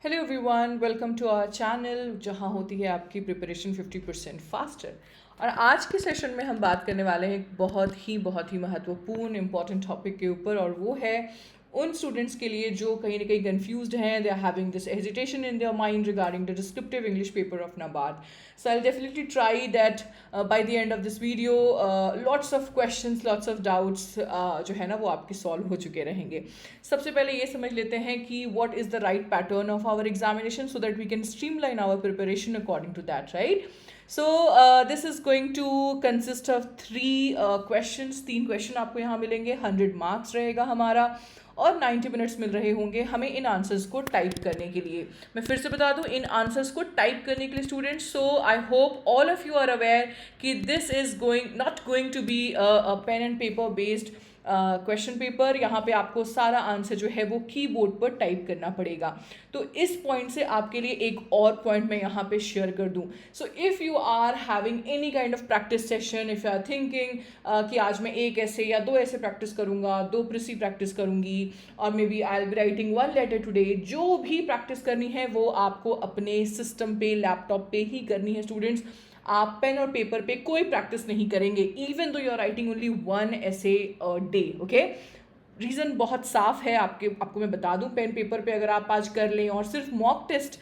Hello everyone, welcome to our channel जहां होती है आपकी प्रिपरेशन 50% फास्टर। और आज के सेशन में हम बात करने वाले हैं एक बहुत ही महत्वपूर्ण इंपॉर्टेंट टॉपिक के ऊपर, और वो है उन स्टूडेंट्स के लिए जो कहीं ना कहीं कंफ्यूज्ड हैं, they are having this hesitation in their mind regarding the descriptive English paper of NABARD. So I definitely try that by the end of this video lots of questions, lots of doubts जो है ना वो आपके solve हो चुके रहेंगे। सबसे पहले ये समझ लेते हैं कि what is the right pattern of our examination so that we can streamline our preparation according to that, right? So this is going to consist of three questions. 3 question आपको यहाँ मिलेंगे, 100 मार्क्स रहेगा हमारा, और 90 मिनट्स मिल रहे होंगे हमें इन answers को टाइप करने के लिए। मैं फिर से बता दूं, इन आंसर्स को टाइप करने के लिए students, so I hope all of you are aware कि this is not going to be a pen and paper based question paper. यहाँ पे आपको सारा आंसर जो है वो कीबोर्ड पर टाइप करना पड़ेगा। तो इस पॉइंट से आपके लिए एक और पॉइंट मैं यहाँ पे शेयर कर दूँ। So if you are having any kind of practice session, if you are thinking कि आज मैं एक ऐसे या दो ऐसे प्रैक्टिस करूँगा, 2 प्रिसी प्रैक्टिस करूँगी, और maybe I will be writing 1 letter today, जो भी प्रैक्टिस करनी है वो आपको अपने सिस्टम पे, लैपटॉप पे ही करनी है स्टूडेंट्स। आप पेन और पेपर पे कोई प्रैक्टिस नहीं करेंगे, even though you are writing only 1 ऐसे डे, ओके? रीज़न बहुत साफ है, आपको मैं बता दूं। पेन पेपर पे अगर आप आज कर लें और सिर्फ मॉक टेस्ट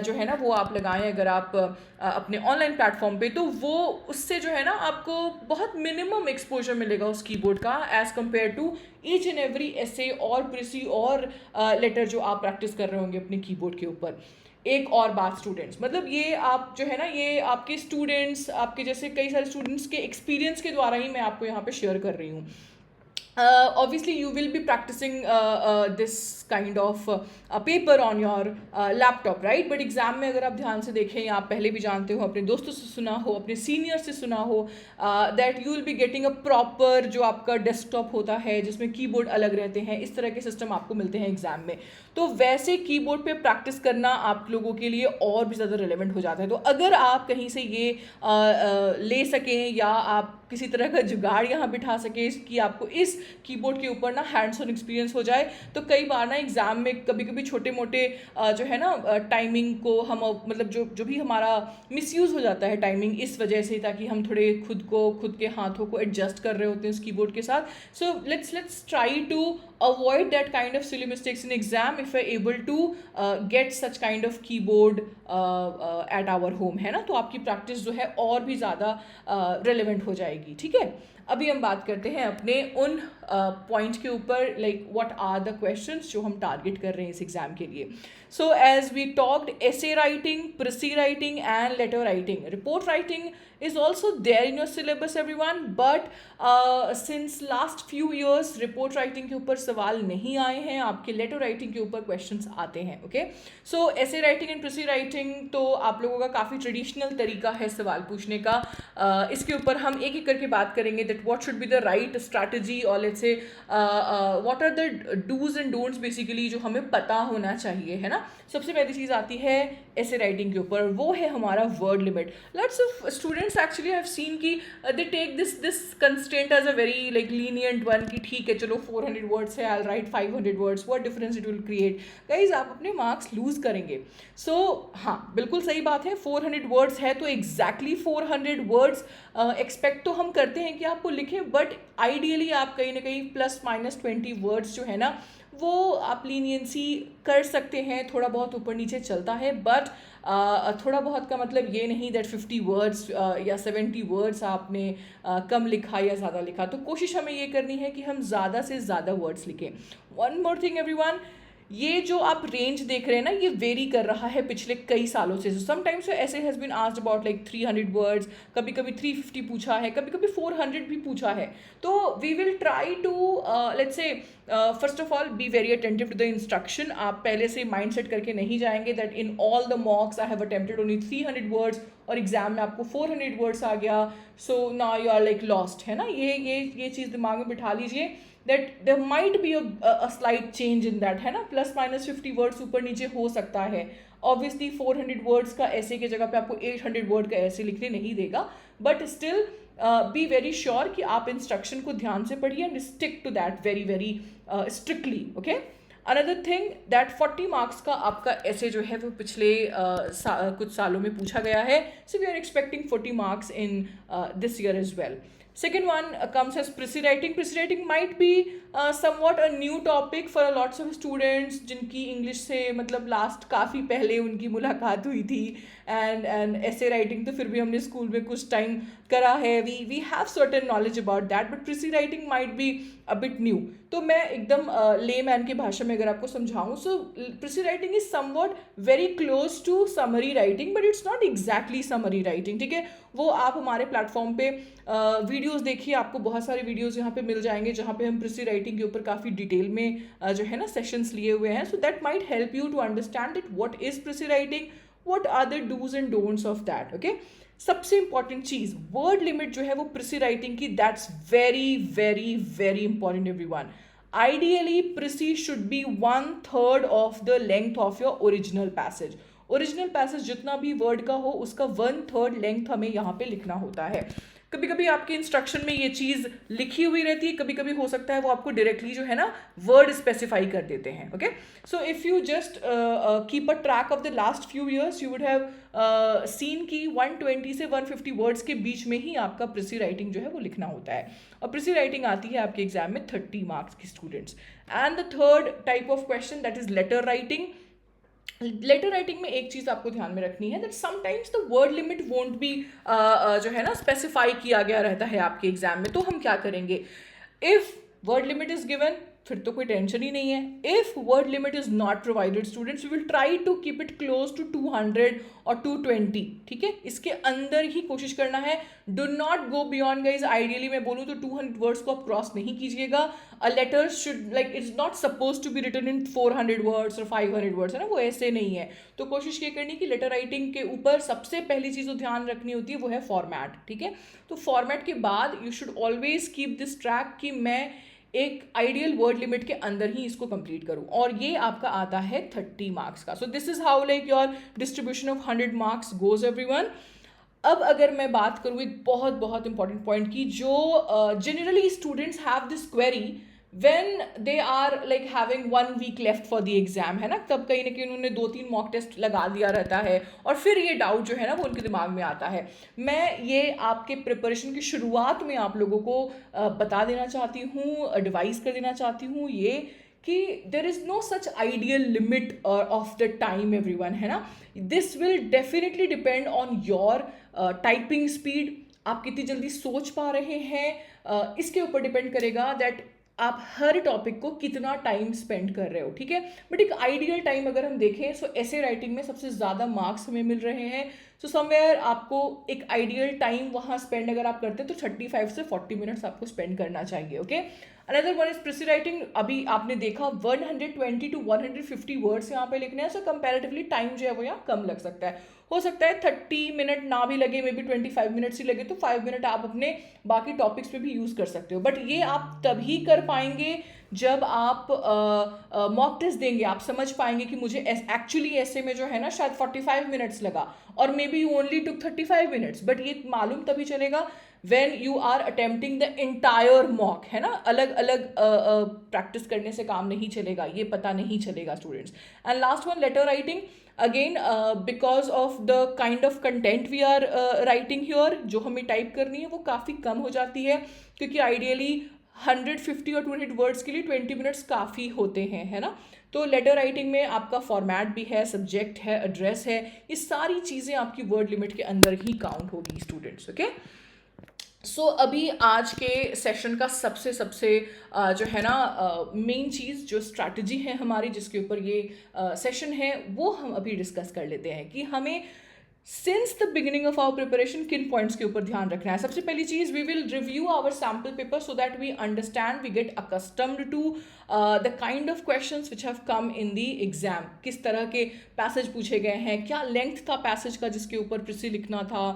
जो है ना वो आप लगाएं अगर आप अपने ऑनलाइन प्लेटफॉर्म पे, तो वो उससे जो है ना आपको बहुत मिनिमम एक्सपोजर मिलेगा उस कीबोर्ड का as compare to each and every ऐसे और प्रिसी और लेटर जो आप प्रैक्टिस कर रहे होंगे अपने कीबोर्ड के ऊपर। एक और बात स्टूडेंट्स, मतलब ये आप जो है ना ये आपके स्टूडेंट्स, आपके जैसे कई सारे स्टूडेंट्स के एक्सपीरियंस के द्वारा ही मैं आपको यहाँ पे शेयर कर रही हूँ। Obviously you will be practicing this kind of paper on your laptop, right? But exam में अगर आप ध्यान से देखें, या आप पहले भी जानते हो, अपने दोस्तों से सुना हो, अपने सीनियर से सुना हो, that you will be getting a proper जो आपका डेस्कटॉप होता है जिसमें कीबोर्ड अलग रहते हैं, इस तरह के सिस्टम आपको मिलते हैं एग्जाम में। तो वैसे कीबोर्ड पे प्रैक्टिस करना आप लोगों के लिए और भी ज़्यादा रिलेवेंट हो जाता है। तो अगर आप कहीं से ये ले सकें, या आप किसी तरह का जुगाड़ यहाँ बिठा सके कि आपको इस कीबोर्ड के ऊपर ना हैंड्स ऑन एक्सपीरियंस हो जाए, तो कई बार ना एग्जाम में कभी कभी छोटे मोटे जो है ना टाइमिंग को हम मतलब जो भी हमारा मिसयूज़ हो जाता है टाइमिंग इस वजह से, ताकि हम थोड़े खुद के हाथों को एडजस्ट कर रहे होते हैं उस कीबोर्ड के साथ। So let's try to avoid that kind of silly mistakes in exam if we're able to get such kind of keyboard at our home, है ना? तो आपकी प्रैक्टिस जो है और भी ज़्यादा relevant हो जाएगी, ठीक है? अभी हम बात करते हैं अपने उन पॉइंट के ऊपर, like what are the questions जो हम टारगेट कर रहे हैं इस एग्जाम के लिए। So as we talked, essay writing, precis writing and letter writing, report writing is also there in your syllabus everyone, but since last few years report writing के ऊपर सवाल नहीं आए हैं, आपके letter writing के ऊपर questions आते हैं, okay? So essay writing and presi writing तो आप लोगों का काफ़ी ट्रेडिशनल तरीका है सवाल पूछने का। इसके ऊपर हम एक एक करके बात करेंगे that what should be the right strategy, और let's say what are the do's and don'ts basically जो हमें पता होना चाहिए, है ना? सबसे पहली चीज़ आती है essay writing के ऊपर, वो है हमारा word limit। Lots of students actually I have seen कि they take this constraint as a very like lenient one कि ठीक है चलो 400 words है, I'll write 500 words, what difference it will create? Guys, आप अपने marks lose करेंगे। So हाँ, बिल्कुल सही बात है, 400 words है तो exactly 400 words expect तो हम करते हैं कि आपको लिखें, but ideally आप कहीं ना कहीं ±20 words जो है ना वो आप लीनियंसी कर सकते हैं, थोड़ा बहुत ऊपर नीचे चलता है, बट थोड़ा बहुत का मतलब ये नहीं दैट 50 वर्ड्स या 70 वर्ड्स आपने कम लिखा या ज़्यादा लिखा। तो कोशिश हमें ये करनी है कि हम ज़्यादा से ज़्यादा वर्ड्स लिखें। वन मोर थिंग एवरीवन, ये जो आप रेंज देख रहे हैं ना, ये वेरी कर रहा है पिछले कई सालों से। समटाइम्स ऐसे has been asked about like 300 words, कभी कभी 350 पूछा है, कभी कभी 400 भी पूछा है। तो we will try to let's say first of all be very attentive to the instruction. आप पहले से माइंड सेट करके नहीं जाएंगे that in all the mocks I have attempted only 300 words और एग्जाम में आपको 400 वर्ड्स आ गया, so now you are like lost, है ना? ये चीज़ दिमाग में बिठा लीजिए that there might be a slight change in that, है ना? ±50 वर्ड्स ऊपर नीचे हो सकता है। ऑब्वियसली 400 वर्ड्स का ऐसे की जगह पे आपको 800 वर्ड का ऐसे लिखने नहीं देगा, but still be very sure कि आप इंस्ट्रक्शन को ध्यान से पढ़िए and stick to that very very strictly, okay? Another thing that 40 marks का आपका ऐसे जो है वो पिछले कुछ सालों में पूछा गया है, so we are expecting 40 marks in this year as well. Second one comes as Prissy writing. Prissy writing might be somewhat a new topic for a lots of students जिनकी English से मतलब last काफ़ी पहले उनकी मुलाकात हुई थी, and essay writing तो फिर भी हमने स्कूल में कुछ टाइम करा है, we have certain knowledge about that, but Prissy writing might be a bit new. तो मैं एकदम लेमैन की भाषा में अगर आपको समझाऊँ, सो Prissy writing is somewhat very close to summary writing, but it's not exactly summary writing. ठीक है, वो आप हमारे प्लेटफॉर्म पे वीडियोस देखिए, आपको बहुत सारे वीडियोस यहाँ पे मिल जाएंगे जहाँ पे हम प्रिसी राइटिंग के ऊपर काफ़ी डिटेल में जो है ना सेशंस लिए हुए हैं. So that might help you to understand that what is precis writing, what are the dos and don'ts of that. Okay, सबसे इंपॉर्टेंट चीज़ वर्ड लिमिट जो है वो प्रिसी राइटिंग की, that's very very very important everyone. Ideally, Prissy should be 1/3 of the length of your original passage. Original passage जितना भी word का हो उसका 1/3 लेंथ हमें यहाँ पे लिखना होता है. कभी कभी आपके इंस्ट्रक्शन में ये चीज़ लिखी हुई रहती है, कभी कभी हो सकता है वो आपको डायरेक्टली जो है ना वर्ड स्पेसिफाई कर देते हैं. Okay, so if you just keep a track of the last few years you would have seen की 120 से 150 वर्ड्स के बीच में ही आपका प्रिसी राइटिंग जो है वो लिखना होता है. और प्रिसी राइटिंग आती है आपके एग्जाम में 30 मार्क्स की students. And the third type of question that is letter writing. Letter writing में एक चीज़ आपको ध्यान में रखनी है that sometimes the word limit won't be जो है ना स्पेसिफाई किया गया रहता है आपके एग्जाम में. तो हम क्या करेंगे, if word limit is given फिर तो कोई टेंशन ही नहीं है. If word limit is not provided students we will try to keep it close to 200 और 220. ठीक है, इसके अंदर ही कोशिश करना है. Do not go beyond guys. Ideally मैं बोलूँ तो 200 वर्ड्स को आप क्रॉस नहीं कीजिएगा. A letter should like it's not suppose to be written in 400 words और 500 वर्ड्स, है ना, वो ऐसे नहीं है. तो कोशिश ये करनी कि लेटर राइटिंग के ऊपर सबसे पहली चीज़ जो ध्यान रखनी होती है वो है फॉर्मेट. ठीक है, तो फॉर्मेट के बाद you should always keep this track कि मैं एक आइडियल वर्ड लिमिट के अंदर ही इसको कंप्लीट करूं, और ये आपका आता है 30 मार्क्स का. So this is how like your distribution of 100 marks goes everyone. अब अगर मैं बात करूँ एक बहुत बहुत इंपॉर्टेंट पॉइंट की, जो generally students have this query when they are like having 1 week left for the exam, है ना, तब कहीं ना कहीं उन्होंने 2-3 मॉक टेस्ट लगा दिया रहता है और फिर ये डाउट जो है ना वो उनके दिमाग में आता है. मैं ये आपके प्रिपरेशन की शुरुआत में आप लोगों को बता देना चाहती हूँ, एडवाइस कर देना चाहती हूँ ये कि there is no such ideal limit of the time everyone, है ना. This will definitely depend on your typing speed. आप कितनी जल्दी सोच पा रहे हैं, इसके ऊपर डिपेंड करेगा दैट आप हर टॉपिक को कितना टाइम स्पेंड कर रहे हो. ठीक है, बट एक आइडियल टाइम अगर हम देखें, सो ऐसे राइटिंग में सबसे ज़्यादा मार्क्स हमें मिल रहे हैं. सो समवेयर आपको एक आइडियल टाइम वहाँ स्पेंड अगर आप करते हैं तो 35 से 40 मिनट्स आपको स्पेंड करना चाहिए. Okay, another one is precis writing. अभी आपने देखा 120 to 150 वर्ड्स यहाँ पे लिखने हैं, सो कंपैरेटिवली टाइम जो है वो यहाँ कम लग सकता है. हो सकता है 30 मिनट ना भी लगे, मे बी 25 मिनट्स ही लगे, तो 5 मिनट आप अपने बाकी टॉपिक्स पे भी यूज़ कर सकते हो. बट ये आप तभी कर पाएंगे जब आप मॉक टेस्ट देंगे. आप समझ पाएंगे कि मुझे एक्चुअली ऐसे में जो है ना शायद 45 मिनट्स लगा और may be you only took 35 minutes. But ये मालूम तभी चलेगा when you are attempting the entire mock, है ना. अलग अलग प्रैक्टिस करने से काम नहीं चलेगा, ये पता नहीं चलेगा students. And last one, letter writing. Again because of the kind of content we are writing here, जो हमें टाइप करनी है वो काफ़ी कम हो जाती है, क्योंकि आइडियली 150 और 200 वर्ड्स के लिए 20 मिनट्स काफ़ी होते हैं, है ना. तो लेटर राइटिंग में आपका फॉर्मेट भी है, सब्जेक्ट है, एड्रेस है, ये सारी चीज़ें आपकी वर्ड लिमिट के अंदर ही काउंट होगी स्टूडेंट्स. ओके, सो अभी आज के सेशन का सबसे जो है ना मेन चीज़, जो स्ट्रैटेजी है हमारी जिसके ऊपर ये सेशन है, वो हम अभी डिस्कस कर लेते हैं कि हमें since the beginning of our preparation किन पॉइंट्स के ऊपर ध्यान रखना है. सबसे पहली चीज़, we will review our sample paper so that we understand, we get accustomed to the kind of questions which have come in the exam. किस तरह के पैसेज पूछे गए हैं, क्या लेंथ था पैसेज का जिसके ऊपर प्रिसी लिखना था,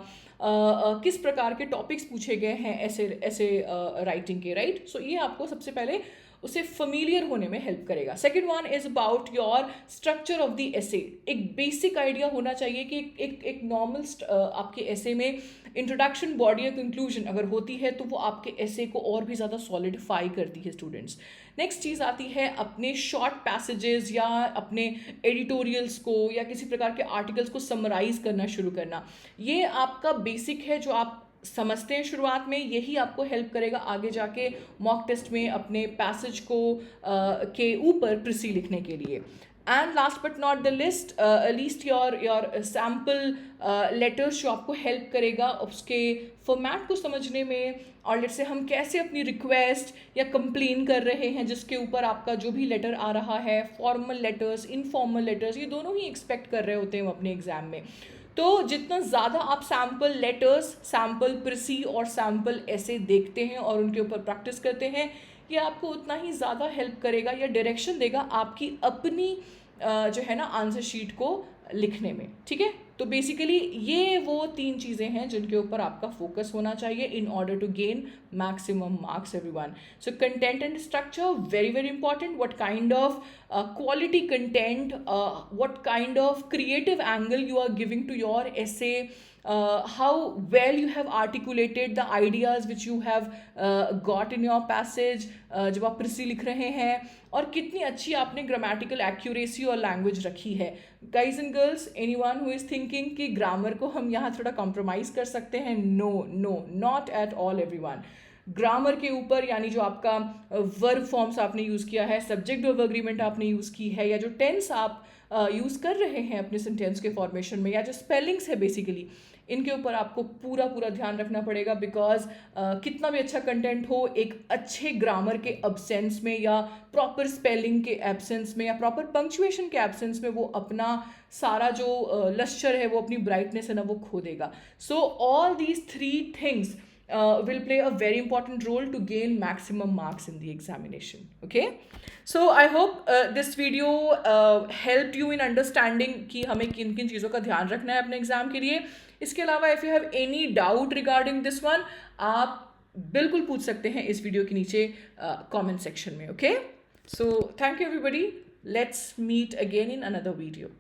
किस प्रकार के टॉपिक्स पूछे गए हैं ऐसे राइटिंग के, राइट. सो ये आपको सबसे पहले उसे familiar होने में हेल्प करेगा. Second one is about your structure of the essay. एक बेसिक आइडिया होना चाहिए कि एक नॉर्मल आपके एसे में इंट्रोडक्शन, बॉडी और कंक्लूजन अगर होती है तो वो आपके एसे को और भी ज़्यादा सॉलिडिफाई करती है स्टूडेंट्स. नेक्स्ट चीज़ आती है अपने शॉर्ट पैसेजेस या अपने एडिटोरियल्स को या किसी प्रकार के आर्टिकल्स को समराइज करना शुरू करना. ये आपका बेसिक है जो आप समझते हैं शुरुआत में, यही आपको हेल्प करेगा आगे जाके मॉक टेस्ट में अपने पैसेज को के ऊपर प्रिसी लिखने के लिए. And last but not the least your sample letters जो आपको हेल्प करेगा उसके फॉर्मेट को समझने में, और लेट से हम कैसे अपनी रिक्वेस्ट या कंप्लेन कर रहे हैं जिसके ऊपर आपका जो भी लेटर आ रहा है, फॉर्मल लेटर्स, इनफॉर्मल लेटर्स, ये दोनों ही एक्सपेक्ट कर रहे होते हैं अपने एग्जाम में. तो जितना ज़्यादा आप सैम्पल लेटर्स, सैम्पल प्रिसी और सैम्पल ऐसे देखते हैं और उनके ऊपर प्रैक्टिस करते हैं, ये आपको उतना ही ज़्यादा हेल्प करेगा या डायरेक्शन देगा आपकी अपनी जो है ना आंसर शीट को लिखने में. ठीक है, तो बेसिकली ये वो 3 चीज़ें हैं जिनके ऊपर आपका फोकस होना चाहिए in order to gain maximum marks everyone. So content and structure very very important. What kind of quality content, what kind of creative angle you are giving to your essay, how well you have articulated the ideas which you have got in your passage जब आप प्रिसी लिख रहे हैं, और कितनी अच्छी आपने grammatical accuracy और लैंग्वेज रखी है. Guys and girls, anyone who is thinking कि ग्रामर को हम यहाँ थोड़ा कॉम्प्रोमाइज़ कर सकते हैं, no no, not at all everyone. Grammar के ऊपर यानी जो आपका वर्ब फॉर्म्स आपने यूज़ किया है, सब्जेक्ट वर्ब एग्रीमेंट आपने यूज़ की है, या जो टेंस आप यूज़ कर रहे हैं अपने सेंटेंस के फॉर्मेशन में, या जो स्पेलिंग्स है बेसिकली, इनके ऊपर आपको पूरा पूरा ध्यान रखना पड़ेगा. बिकॉज कितना भी अच्छा कंटेंट हो, एक अच्छे ग्रामर के एब्सेंस में या प्रॉपर स्पेलिंग के एब्सेंस में या प्रॉपर पंक्चुएशन के एब्सेंस में वो अपना सारा जो लश्चर है, वो अपनी ब्राइटनेस है ना, वो खो देगा. So all these 3 things will play a very important role to gain maximum marks in the examination. Okay, so I hope this video helped you in understanding कि हमें किन किन चीज़ों का ध्यान रखना है अपने एग्जाम के लिए. इसके अलावा if you have any doubt regarding this one, आप बिल्कुल पूछ सकते हैं इस वीडियो के नीचे comment section में. Okay, so thank you everybody. Let's meet again in another video.